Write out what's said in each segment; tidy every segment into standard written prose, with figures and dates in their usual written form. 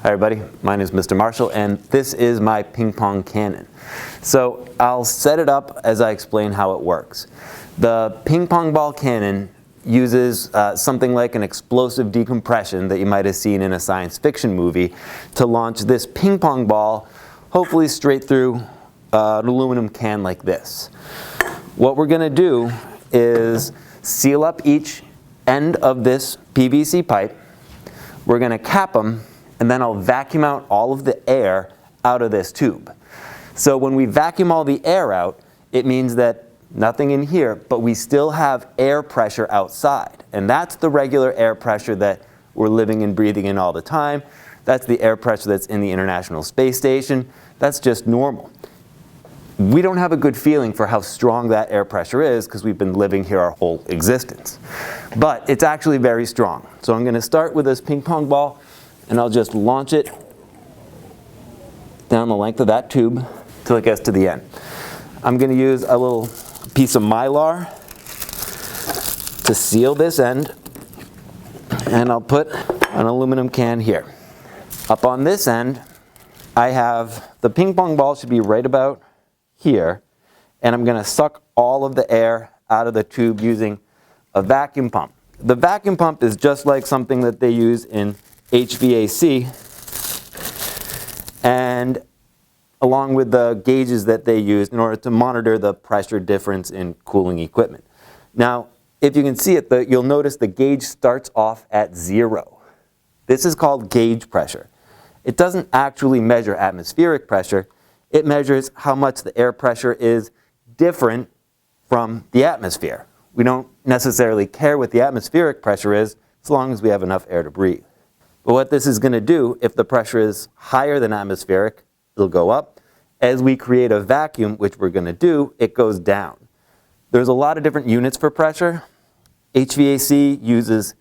Hi everybody, my name is Mr. Marshall and this is my ping pong cannon. So I'll set it up as I explain how it works. The ping pong ball cannon uses something like an explosive decompression that you might have seen in a science fiction movie to launch this ping pong ball, hopefully straight through an aluminum can like this. What we're going to do is seal up each end of this PVC pipe. We're going to cap them, and then I'll vacuum out all of the air out of this tube. So when we vacuum all the air out, it means that nothing in here, but we still have air pressure outside. And that's the regular air pressure that we're living and breathing in all the time. That's the air pressure that's in the International Space Station. That's just normal. We don't have a good feeling for how strong that air pressure is because we've been living here our whole existence. But it's actually very strong. So I'm going to start with this ping pong ball, and I'll just launch it down the length of that tube till it gets to the end. I'm going to use a little piece of Mylar to seal this end, and I'll put an aluminum can here. Up on this end, I have the ping pong ball should be right about here, and I'm going to suck all of the air out of the tube using a vacuum pump. The vacuum pump is just like something that they use in HVAC, and along with the gauges that they use in order to monitor the pressure difference in cooling equipment. Now, if you can see it, you'll notice the gauge starts off at 0. This is called gauge pressure. It doesn't actually measure atmospheric pressure. It measures how much the air pressure is different from the atmosphere. We don't necessarily care what the atmospheric pressure is as long as we have enough air to breathe. But what this is going to do, if the pressure is higher than atmospheric, it'll go up. As we create a vacuum, which we're going to do, it goes down. There's a lot of different units for pressure. HVAC uses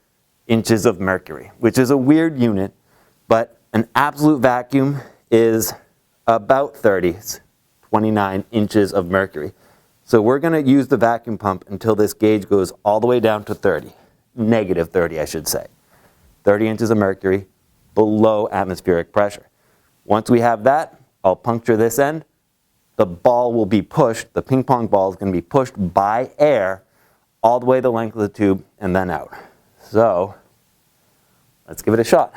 inches of mercury, which is a weird unit, but an absolute vacuum is about 29 inches of mercury. So we're going to use the vacuum pump until this gauge goes all the way down to 30, negative 30 I should say. 30 inches of mercury below atmospheric pressure. Once we have that, I'll puncture this end. The ball will be pushed, the ping pong ball is going to be pushed by air all the way the length of the tube and then out. So let's give it a shot.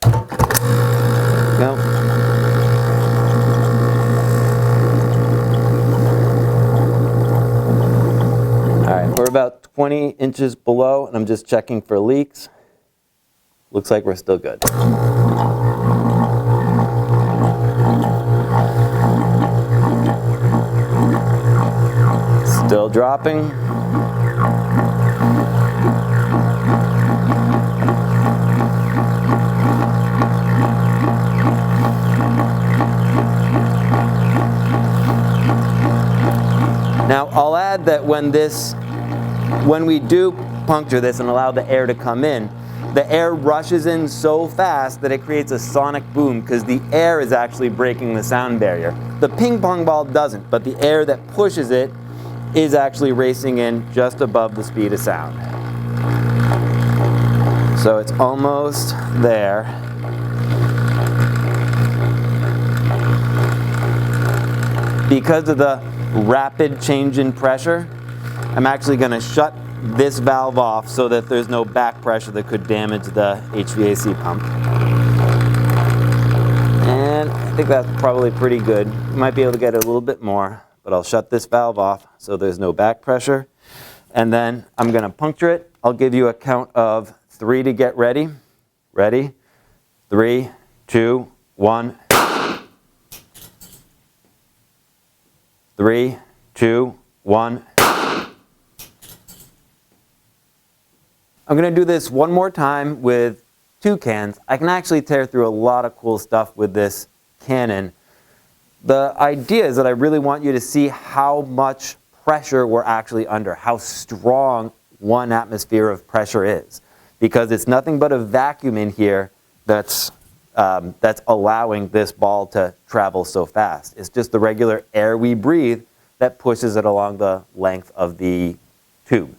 Go. All right, we're about 20 inches below, and I'm just checking for leaks. Looks like we're still good. Still dropping. Now I'll add that when we do puncture this and allow the air to come in, the air rushes in so fast that it creates a sonic boom because the air is actually breaking the sound barrier. The ping pong ball doesn't, but the air that pushes it is actually racing in just above the speed of sound. So it's almost there. Because of the rapid change in pressure, I'm actually going to shut this valve off so that there's no back pressure that could damage the HVAC pump. And I think that's probably pretty good. You might be able to get a little bit more, but I'll shut this valve off so there's no back pressure. And then I'm going to puncture it. I'll give you a count of 3 to get ready. Ready? 3, 2, 1. 3, 2, 1. I'm going to do this one more time with 2 cans. I can actually tear through a lot of cool stuff with this cannon. The idea is that I really want you to see how much pressure we're actually under, how strong 1 atmosphere of pressure is. Because it's nothing but a vacuum in here that's allowing this ball to travel so fast. It's just the regular air we breathe that pushes it along the length of the tube.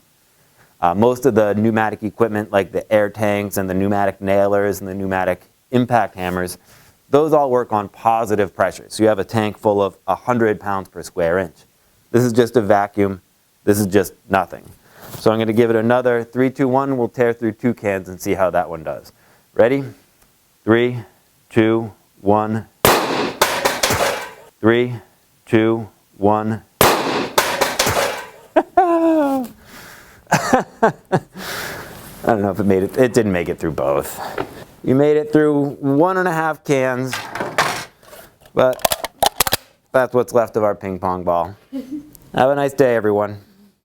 Most of the pneumatic equipment, like the air tanks and the pneumatic nailers and the pneumatic impact hammers, those all work on positive pressure. So you have a tank full of 100 pounds per square inch. This is just a vacuum. This is just nothing. So I'm going to give it another 3, 2, 1. We'll tear through 2 cans and see how that one does. Ready? 3, 2, 1. 3, 2, 1. I don't know if it made it. It didn't make it through both. You made it through 1.5 cans, but that's what's left of our ping pong ball. Have a nice day, everyone.